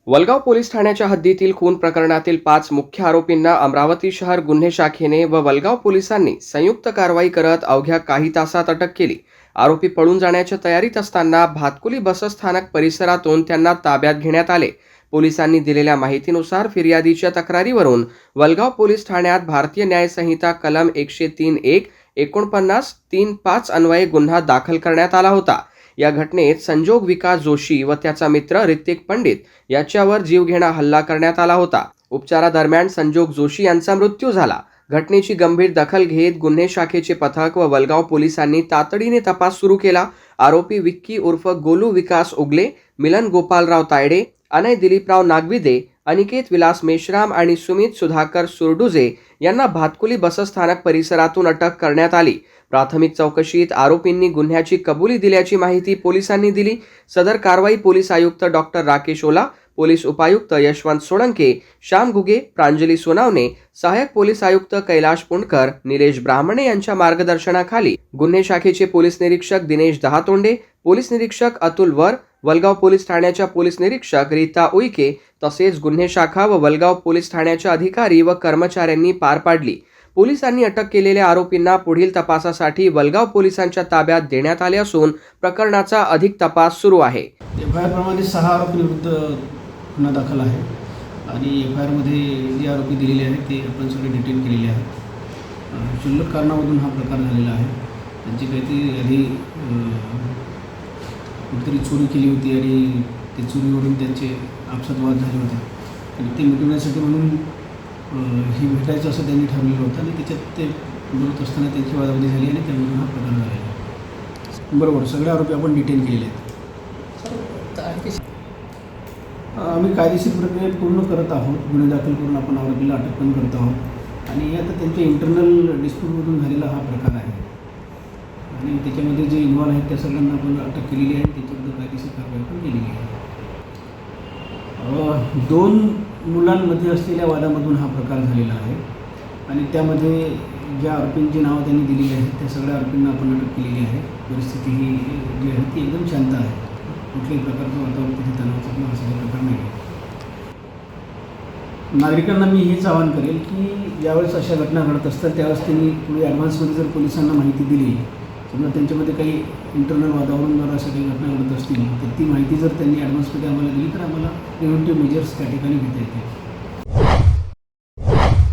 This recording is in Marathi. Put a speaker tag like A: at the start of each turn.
A: वलगाव पोलीस ठाण्याच्या हद्दीतील खून प्रकरणातील 5 मुख्य आरोपींना अमरावती शहर गुन्हे शाखेने व वलगाव पोलिसांनी संयुक्त कारवाई करत अवघ्या काही तासात अटक केली। आरोपी पळून जाण्याच्या तयारीत असताना भातकुली बसस्थानक परिसरातून त्यांना ताब्यात घेण्यात आले। पोलिसांनी दिलेल्या माहितीनुसार फिर्यादीच्या तक्रारीवरून वलगाव पोलीस ठाण्यात भारतीय न्याय संहिता कलम 103(1) 49 3(5) अन्वये गुन्हा दाखल करण्यात आला होता। या घटनेत संजोग विकास जोशी व त्याचा मित्र ऋतिक पंडित याच्यावर जीवघेणा हल्ला करण्यात आला होता। उपचारादरम्यान संजोग जोशी यांचा मृत्यू झाला। घटनेची गंभीर दखल घेत गुन्हे शाखेचे पथक व वलगाव पोलिसांनी तातडीने तपास सुरू केला। आरोपी विक्की उर्फ गोलू विकास उगले, मिलन गोपालराव तायडे, अनय दिलीपराव नागविदे, अनिकेत विलास मेश्राम आणि सुमित सुधाकर सुरडुजे यांना भातकुली बसस्थानक परिसरातून अटक करण्यात आली। प्राथमिक चौकशीत आरोपींनी गुन्ह्याची कबुली दिल्याची माहिती पोलिसांनी दिली। सदर कारवाई पोलीस आयुक्त डॉक्टर राकेश ओला, पोलीस उपायुक्त यशवंत सोळंके, श्याम घुगे, प्रांजली सोनावणे, सहाय्यक पोलीस आयुक्त कैलाश पुणकर, निलेश ब्राह्मणे यांच्या मार्गदर्शनाखाली गुन्हे शाखेचे पोलीस निरीक्षक दिनेश दहातोंडे, पोलीस निरीक्षक अतुल वर, वलगाव पोलीस ठाण्याच्या पोलीस निरीक्षक रीता उईके तसेच गुन्हे शाखा व वलगाव पोलीस ठाण्याच्या अधिकारी व कर्मचाऱ्यांनी पार पाडली। पोलिसांनी अटक केलेल्या आरोपींना पुढील तपासासाठी वलगाव पोलिसांच्या ताब्यात देण्यात आले असून प्रकरणाचा अधिक तपास सुरू आहे।
B: एफआयआर प्रमाणे 6 आरोपींविरुद्ध गुन्हा दाखल आहे आणि एफआयआर मध्ये जे आरोपी दिलेले आहेत ते आपण सगळे डिटेन केलेले आहेत। क्षुल्लक कारणामधून हा प्रकार झालेला आहे। त्यांची काहीतरी आधी कुठेतरी चोरी केली होती आणि ते चोरीवरून त्यांचे आपसात वाद झाले होते आणि ते मिटवण्यासाठी म्हणून हे भेटायचं असं त्यांनी ठरवलेलं होतं आणि त्याच्यात ते बोलत असताना त्यांची वादावादी झाली आणि त्यामधून हा प्रकार झालेला। बरोबर, सगळे आरोपी आपण डिटेन केलेले आहेत। आम्ही कायदेशीर प्रक्रिया पूर्ण करत आहोत। गुन्हे दाखल करून आपण आरोपीला अटक पण करत आहोत आणि आता त्यांच्या इंटरनल डिस्प्यूटमधून झालेला हा प्रकार आहे आणि त्याच्यामध्ये जे इन्व्हॉल्व आहेत त्या सगळ्यांना आपण अटक केलेली आहे। त्याच्याबद्दल कायदेशीर कारवाई पण केलेली आहे। 2 मुलांमध्ये असलेल्या वादामधून हा प्रकार झालेला आहे आणि त्यामध्ये ज्या आरोपींची नावं त्यांनी दिलेली आहेत त्या सगळ्या आरोपींना आपण अटक केलेली आहे। परिस्थिती ही जी आहे ती एकदम शांत आहे। कुठल्याही प्रकारचं वातावरण तिथे तणावाचं किंवा असा प्रकार नाही आहे। नागरिकांना मी हेच आवाहन करेल की ज्यावेळेस अशा घटना घडत असतात त्यावेळेस त्यांनी पुढे ॲडव्हान्समध्ये जर पोलिसांना माहिती दिली, समजा त्यांच्यामध्ये काही इंटरनल वातावरणावर अशा काही घटना घडत असतील तर ती माहिती जर त्यांनी ॲडव्हान्समध्ये आम्हाला दिली तर आम्हाला प्रिव्हेंटिव्ह मेजर्स त्या ठिकाणी घेता येतील।